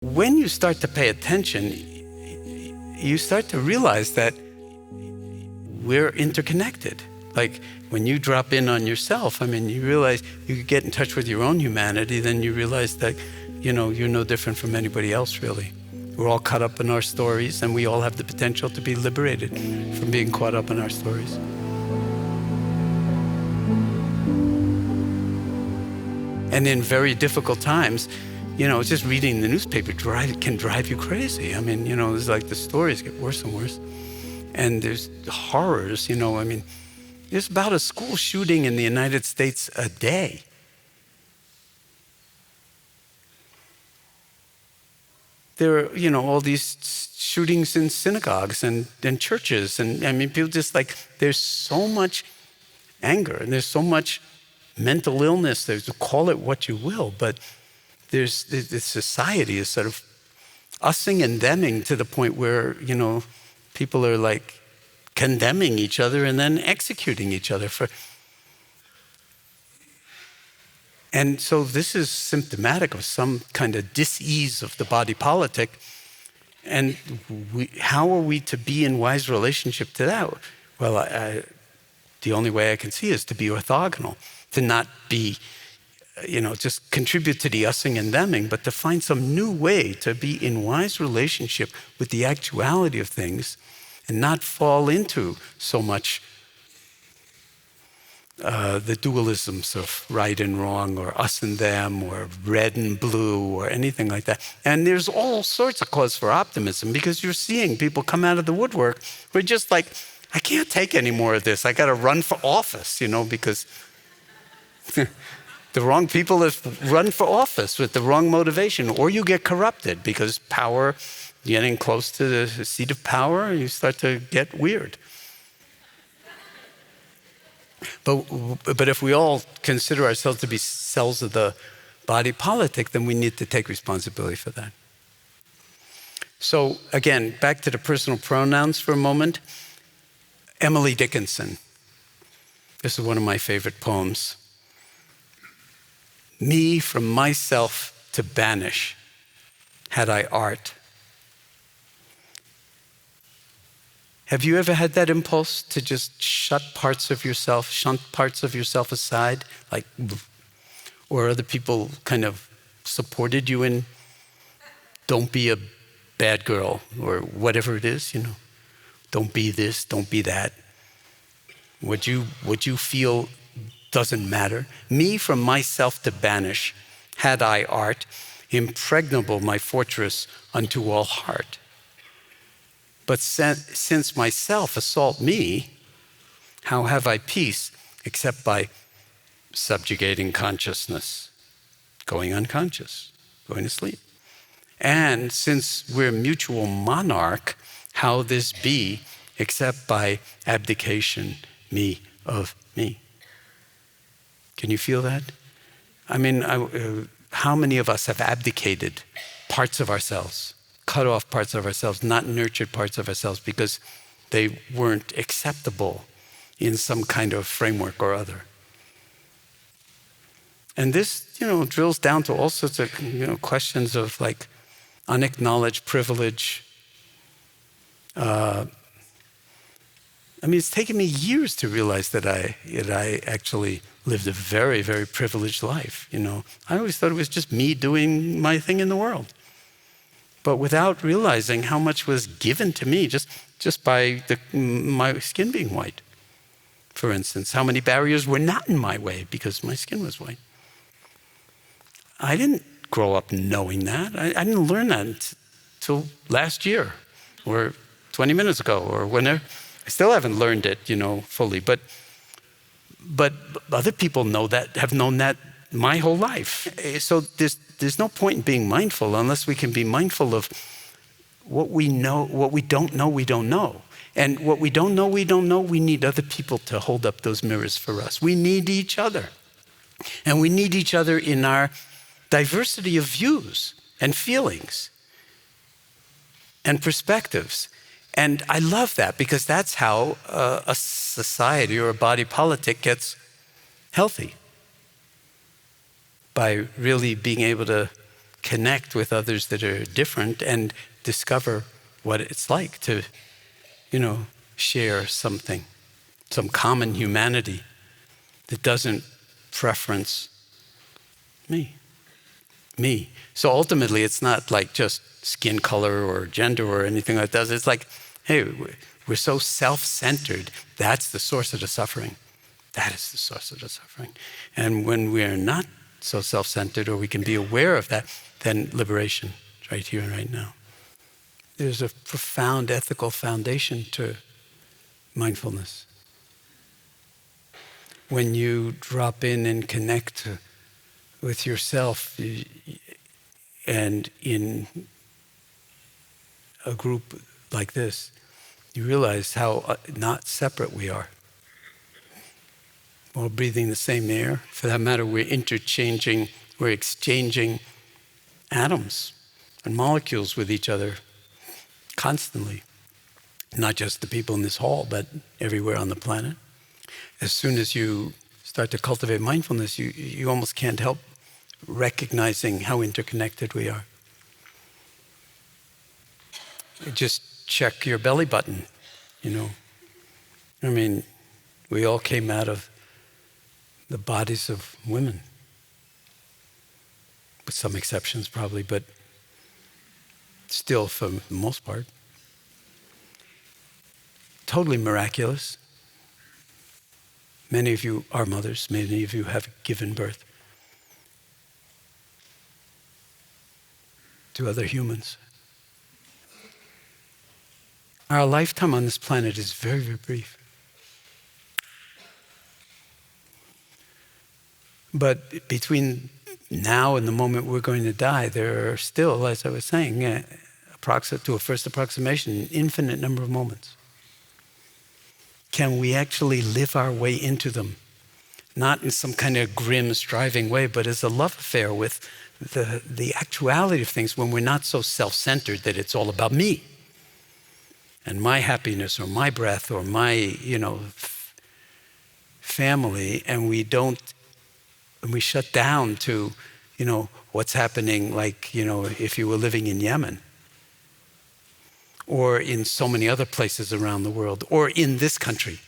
When you start to pay attention, you start to realize that we're interconnected. Like when you drop in on yourself, you realize you get in touch with your own humanity, then you realize that, you're no different from anybody else, really. We're all caught up in our stories, and we all have the potential to be liberated from being caught up in our stories. And in very difficult times, just reading the newspaper can drive you crazy. It's like the stories get worse and worse. And there's horrors, there's about a school shooting in the United States a day. There are, all these shootings in synagogues and churches. And people just there's so much anger and there's so much mental illness. Call it what you will, but this society is sort of using and theming to the point where, people are condemning each other and then executing each other for. And so this is symptomatic of some kind of dis-ease of the body politic. And how are we to be in wise relationship to that? Well, the only way I can see is to be orthogonal, to not be, just contribute to the using and theming, but to find some new way to be in wise relationship with the actuality of things and not fall into so much the dualisms of right and wrong, or us and them, or red and blue, or anything like that. And there's all sorts of cause for optimism, because you're seeing people come out of the woodwork who are just I can't take any more of this. I got to run for office, because the wrong people have run for office with the wrong motivation, or you get corrupted because power, getting close to the seat of power, you start to get weird. But if we all consider ourselves to be cells of the body politic, then we need to take responsibility for that. So again, back to the personal pronouns for a moment. Emily Dickinson. This is one of my favorite poems. Me from myself to banish, had I art. Have you ever had that impulse to just shunt parts of yourself aside? Or other people kind of supported you in, don't be a bad girl, or whatever it is, Don't be this, don't be that. What you feel doesn't matter. Me from myself to banish, had I art, impregnable my fortress unto all heart. But since myself assault me, how have I peace except by subjugating consciousness, going unconscious, going to sleep? And since we're mutual monarch, how this be except by abdication, me of me? Can you feel that? How many of us have abdicated parts of ourselves, cut off parts of ourselves, not nurtured parts of ourselves because they weren't acceptable in some kind of framework or other? And this, drills down to all sorts of, questions of unacknowledged privilege. It's taken me years to realize that I actually lived a very, very privileged life. I always thought it was just me doing my thing in the world, but without realizing how much was given to me just by my skin being white. For instance, how many barriers were not in my way because my skin was white. I didn't grow up knowing that. I didn't learn that until last year, or 20 minutes ago, or whenever. I still haven't learned it, fully. But other people know that, have known that my whole life. So there's no point in being mindful unless we can be mindful of what we know, what we don't know, we don't know. And what we don't know, we need other people to hold up those mirrors for us. We need each other. And we need each other in our diversity of views and feelings and perspectives. And I love that, because that's how a society or a body politic gets healthy. By really being able to connect with others that are different and discover what it's like to, share something, some common humanity that doesn't preference me. So ultimately, it's not like just skin color or gender or anything like that. It's like, hey, we're so self-centered. That's the source of the suffering. That is the source of the suffering. And when we're not so self-centered, or we can be aware of that, then liberation, right here and right now. There's a profound ethical foundation to mindfulness. When you drop in and connect with yourself, and in a group like this, you realize how not separate we are. We're breathing the same air. For that matter, we're exchanging atoms and molecules with each other constantly. Not just the people in this hall, but everywhere on the planet. As soon as you start to cultivate mindfulness, you almost can't help recognizing how interconnected we are. Just check your belly button, we all came out of the bodies of women, with some exceptions probably, but still for the most part. Totally miraculous. Many of you are mothers, many of you have given birth to other humans. Our lifetime on this planet is very, very brief. But between now and the moment we're going to die, there are still, as I was saying, to a first approximation, an infinite number of moments. Can we actually live our way into them? Not in some kind of grim, striving way, but as a love affair with the actuality of things, when we're not so self-centered that it's all about me and my happiness or my breath or my, family, and we shut down to, what's happening, like, if you were living in Yemen or in so many other places around the world, or in this country,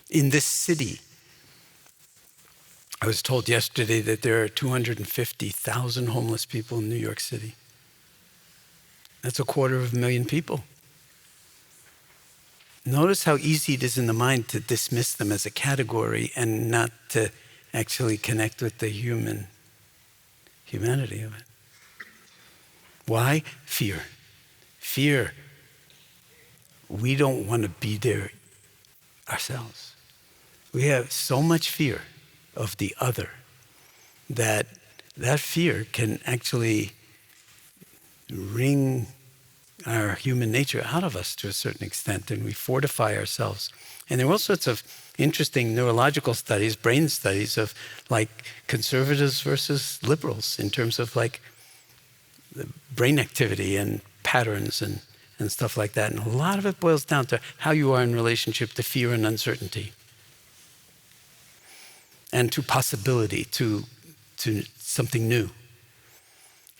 in this city. I was told yesterday that there are 250,000 homeless people in New York City. That's 250,000 people. Notice how easy it is in the mind to dismiss them as a category and not to actually connect with the humanity of it. Why? Fear. Fear. We don't want to be there ourselves. We have so much fear of the other that fear can actually wring our human nature out of us to a certain extent, and we fortify ourselves. And there are all sorts of interesting neurological studies, brain studies of like conservatives versus liberals in terms of like the brain activity and patterns and stuff like that. And a lot of it boils down to how you are in relationship to fear and uncertainty, and to possibility, to something new.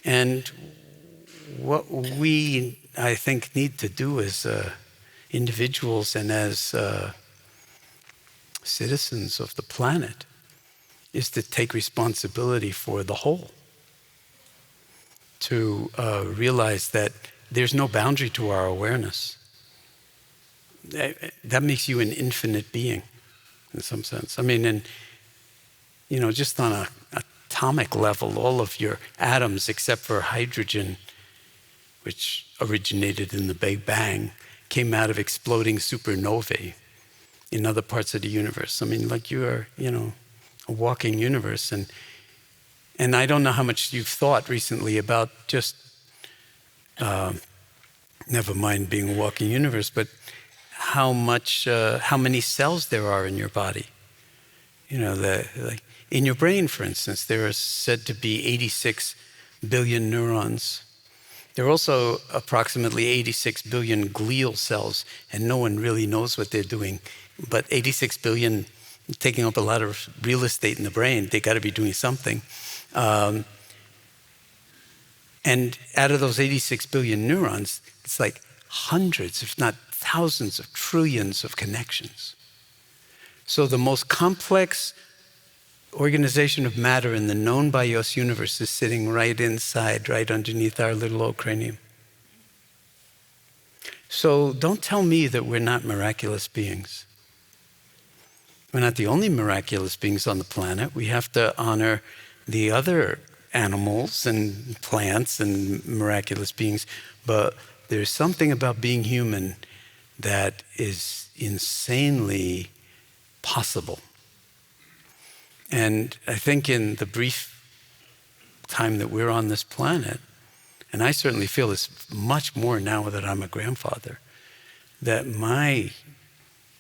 And what we, I think, need to do as individuals and as citizens of the planet is to take responsibility for the whole, to realize that there's no boundary to our awareness. That makes you an infinite being in some sense. And just on an atomic level, all of your atoms except for hydrogen, which originated in the Big Bang, came out of exploding supernovae in other parts of the universe. You are, a walking universe. And I don't know how much you've thought recently about just, never mind being a walking universe, but how many cells there are in your body. In your brain, for instance, there are said to be 86 billion neurons. There are also approximately 86 billion glial cells, and no one really knows what they're doing. But 86 billion, taking up a lot of real estate in the brain, they got to be doing something. And out of those 86 billion neurons, it's like hundreds, if not thousands of trillions of connections. So the most complex organization of matter in the known by us universe is sitting right inside, right underneath our little old cranium. So don't tell me that we're not miraculous beings. We're not the only miraculous beings on the planet. We have to honor the other animals and plants and miraculous beings. But there's something about being human that is insanely possible. And I think in the brief time that we're on this planet, and I certainly feel this much more now that I'm a grandfather, that my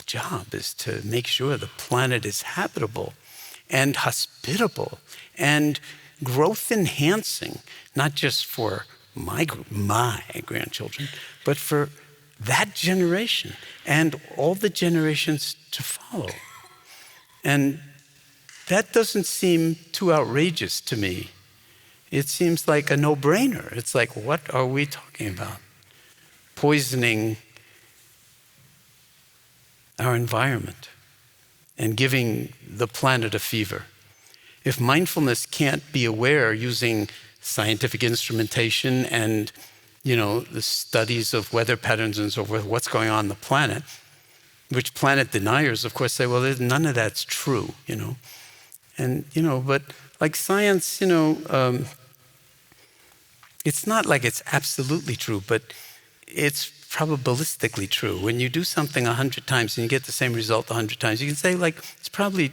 job is to make sure the planet is habitable and hospitable and growth enhancing, not just for my grandchildren, but for that generation and all the generations to follow. And that doesn't seem too outrageous to me. It seems like a no-brainer. It's like, what are we talking about? Poisoning our environment and giving the planet a fever. If mindfulness can't be aware using scientific instrumentation and, the studies of weather patterns and so forth, what's going on the planet, which planet deniers, of course, say, well, none of that's true, And, but like science, it's not like it's absolutely true, but it's probabilistically true. When you do something 100 times and you get the same result 100 times, you can say, it's probably,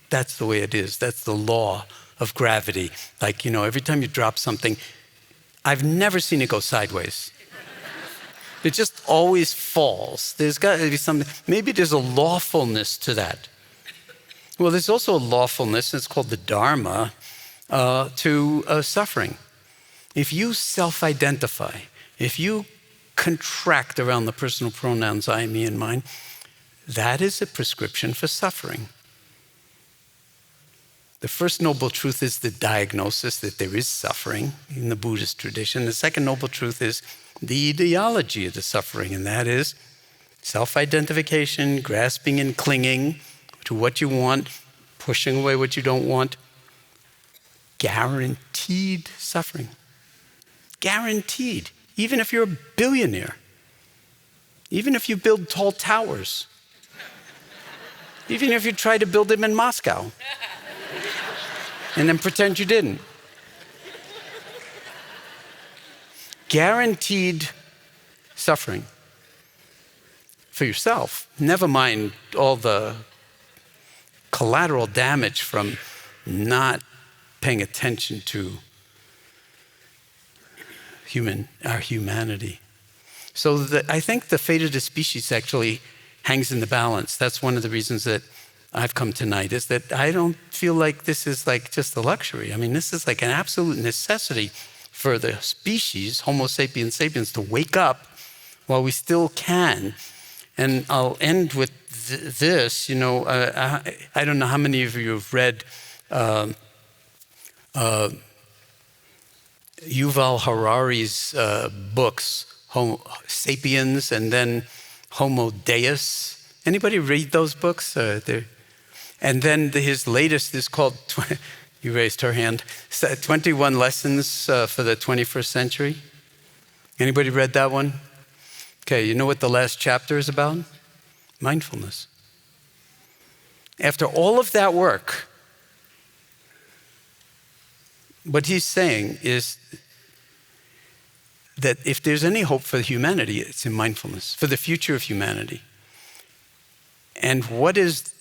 that's the way it is. That's the law of gravity. Every time you drop something, I've never seen it go sideways. It just always falls. There's got to be something, maybe there's a lawfulness to that. Well, there's also a lawfulness, it's called the Dharma, to suffering. If you self-identify, if you contract around the personal pronouns I, me, and mine, that is a prescription for suffering. The first noble truth is the diagnosis that there is suffering in the Buddhist tradition. The second noble truth is the etiology of the suffering, and that is self-identification, grasping and clinging to what you want, pushing away what you don't want. Guaranteed suffering. Guaranteed. Even if you're a billionaire. Even if you build tall towers. Even if you try to build them in Moscow. And then pretend you didn't. Guaranteed suffering. For yourself. Never mind all the collateral damage from not paying attention to our humanity. So I think the fate of the species actually hangs in the balance. That's one of the reasons that I've come tonight, is that I don't feel like this is like just a luxury. I mean, this is like an absolute necessity for the species, Homo sapiens sapiens, to wake up while we still can. And I'll end with this. I don't know how many of you have read Yuval Harari's books, Homo Sapiens and then Homo Deus. Anybody read those books? And then his latest is called, you raised her hand, 21 Lessons for the 21st Century. Anybody read that one? Okay, you know what the last chapter is about? Mindfulness. After all of that work, what he's saying is that if there's any hope for humanity, it's in mindfulness, for the future of humanity. And what is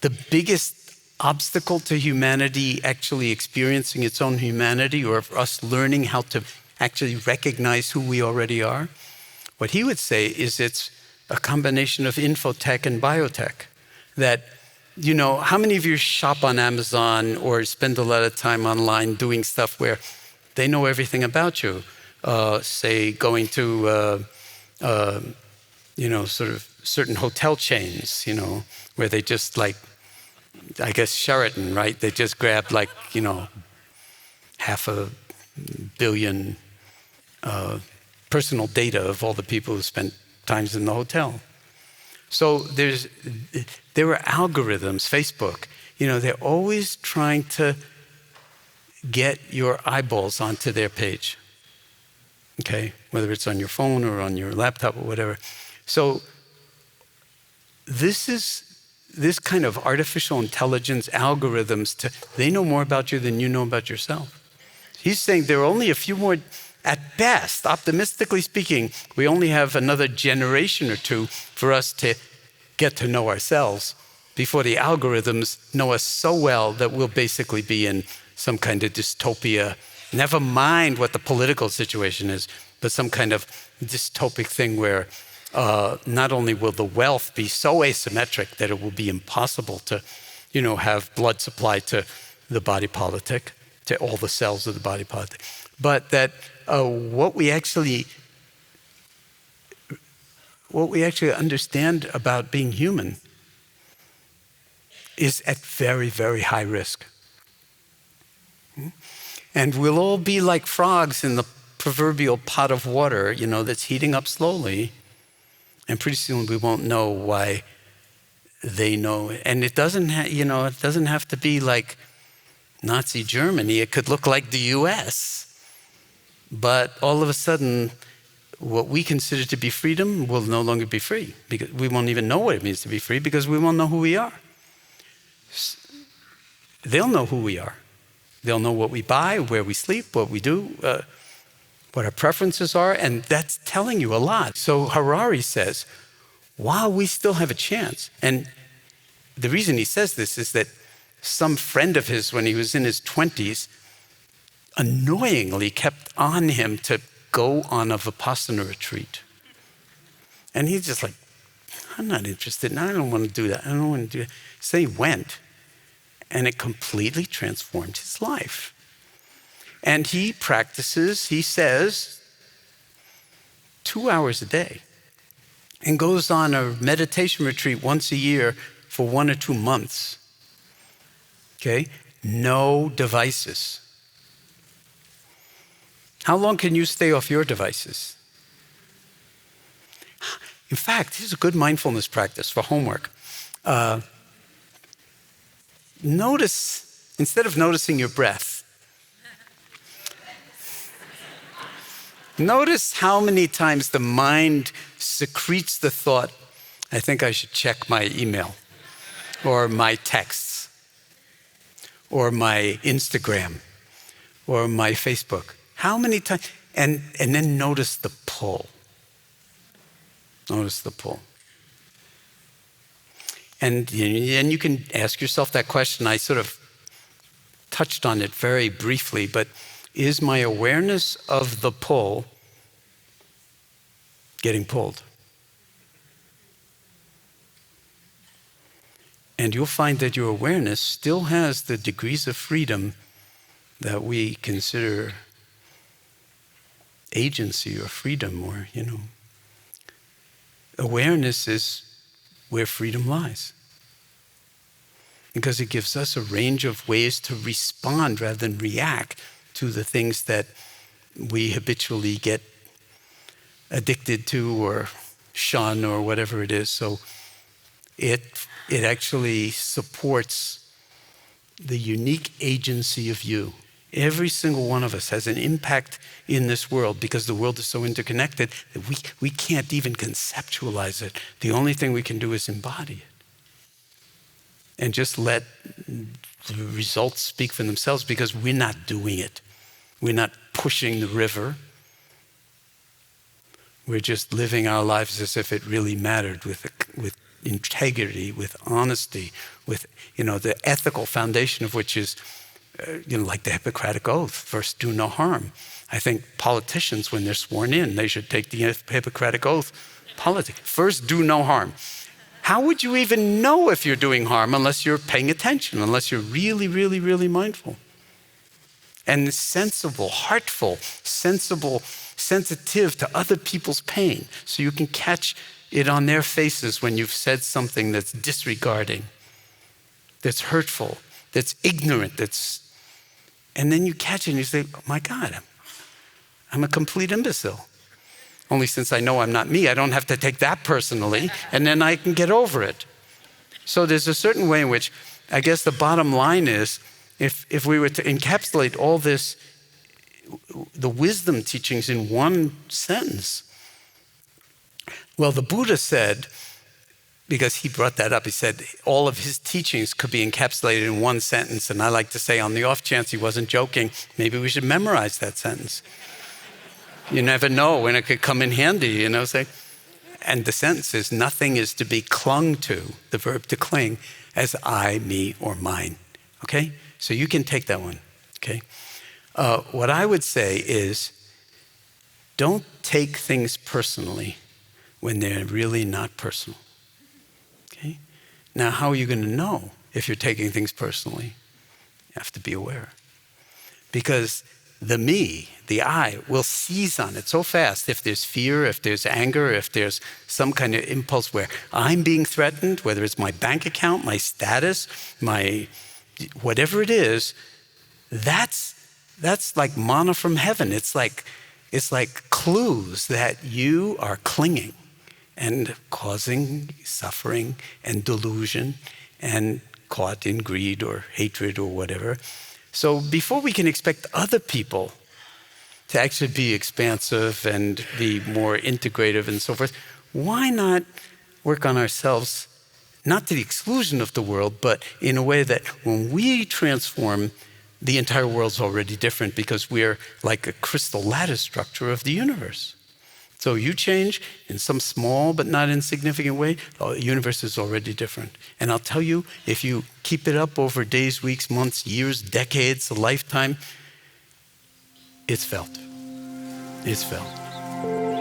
the biggest obstacle to humanity actually experiencing its own humanity, or us learning how to actually recognize who we already are? What he would say is it's a combination of infotech and biotech. That, how many of you shop on Amazon or spend a lot of time online doing stuff where they know everything about you? Say going to, sort of certain hotel chains, where they just I guess Sheraton, right? They just grab half a billion personal data of all the people who spent times in the hotel. So there were algorithms, Facebook, they're always trying to get your eyeballs onto their page, okay? Whether it's on your phone or on your laptop or whatever. So this kind of artificial intelligence algorithms, they know more about you than you know about yourself. He's saying there are only a few more, at best, optimistically speaking, we only have another generation or two for us to get to know ourselves before the algorithms know us so well that we'll basically be in some kind of dystopia. Never mind what the political situation is, but some kind of dystopic thing where not only will the wealth be so asymmetric that it will be impossible to, have blood supply to the body politic, to all the cells of the body politic, but that what we actually understand about being human is at very, very high risk. And we'll all be like frogs in the proverbial pot of water, that's heating up slowly. And pretty soon we won't know why they know. And it doesn't have to be like Nazi Germany. It could look like the US. But all of a sudden, what we consider to be freedom will no longer be free, because we won't even know what it means to be free, because we won't know who we are. They'll know who we are. They'll know what we buy, where we sleep, what we do, what our preferences are, and that's telling you a lot. So Harari says, while we still have a chance, and the reason he says this is that some friend of his, when he was in his 20s, annoyingly kept on him to go on a Vipassana retreat. And he's just like, I'm not interested, and I don't want to do that, I don't want to do that. So he went, and it completely transformed his life. And he practices, he says, 2 hours a day, and goes on a meditation retreat once a year for 1 or 2 months. Okay? No devices. How long can you stay off your devices? In fact, here's a good mindfulness practice for homework. Notice, instead of noticing your breath, notice how many times the mind secretes the thought, I think I should check my email, or my texts, or my Instagram, or my Facebook. How many times? And then notice the pull. Notice the pull. And you can ask yourself that question. I sort of touched on it very briefly, but is my awareness of the pull getting pulled? And you'll find that your awareness still has the degrees of freedom that we consider agency or freedom, or, awareness is where freedom lies. Because it gives us a range of ways to respond rather than react to the things that we habitually get addicted to or shun or whatever it is. So it actually supports the unique agency of you. Every single one of us has an impact in this world because the world is so interconnected that we can't even conceptualize it. The only thing we can do is embody it. And just let the results speak for themselves, because we're not doing it. We're not pushing the river. We're just living our lives as if it really mattered, with integrity, with honesty, with the ethical foundation of which is like the Hippocratic Oath, first do no harm. I think politicians, when they're sworn in, they should take the Hippocratic Oath. Politic, first do no harm. How would you even know if you're doing harm unless you're paying attention, unless you're really, really, really mindful? And sensible, heartful, sensible, sensitive to other people's pain, so you can catch it on their faces when you've said something that's disregarding, that's hurtful, that's ignorant, and then you catch it and you say, oh my God, I'm a complete imbecile. Only since I know I'm not me, I don't have to take that personally, and then I can get over it. So there's a certain way in which, I guess the bottom line is, if we were to encapsulate all this, the wisdom teachings in one sentence, well, the Buddha said, because he brought that up, he said all of his teachings could be encapsulated in one sentence, and I like to say, on the off chance he wasn't joking, maybe we should memorize that sentence. You never know when it could come in handy, say. And the sentence is, nothing is to be clung to, the verb to cling, as I, me, or mine. Okay? So you can take that one. Okay? What I would say is, don't take things personally when they're really not personal. Okay? Now, how are you going to know if you're taking things personally? You have to be aware. Because the me, the I, will seize on it so fast. If there's fear, if there's anger, if there's some kind of impulse where I'm being threatened, whether it's my bank account, my status, my whatever it is, that's like manna from heaven. It's like clues that you are clinging and causing suffering and delusion and caught in greed or hatred or whatever. So before we can expect other people to actually be expansive and be more integrative and so forth, why not work on ourselves, not to the exclusion of the world, but in a way that when we transform, the entire world's already different because we're like a crystal lattice structure of the universe. So you change in some small but not insignificant way, the universe is already different. And I'll tell you, if you keep it up over days, weeks, months, years, decades, a lifetime, it's felt. It's felt.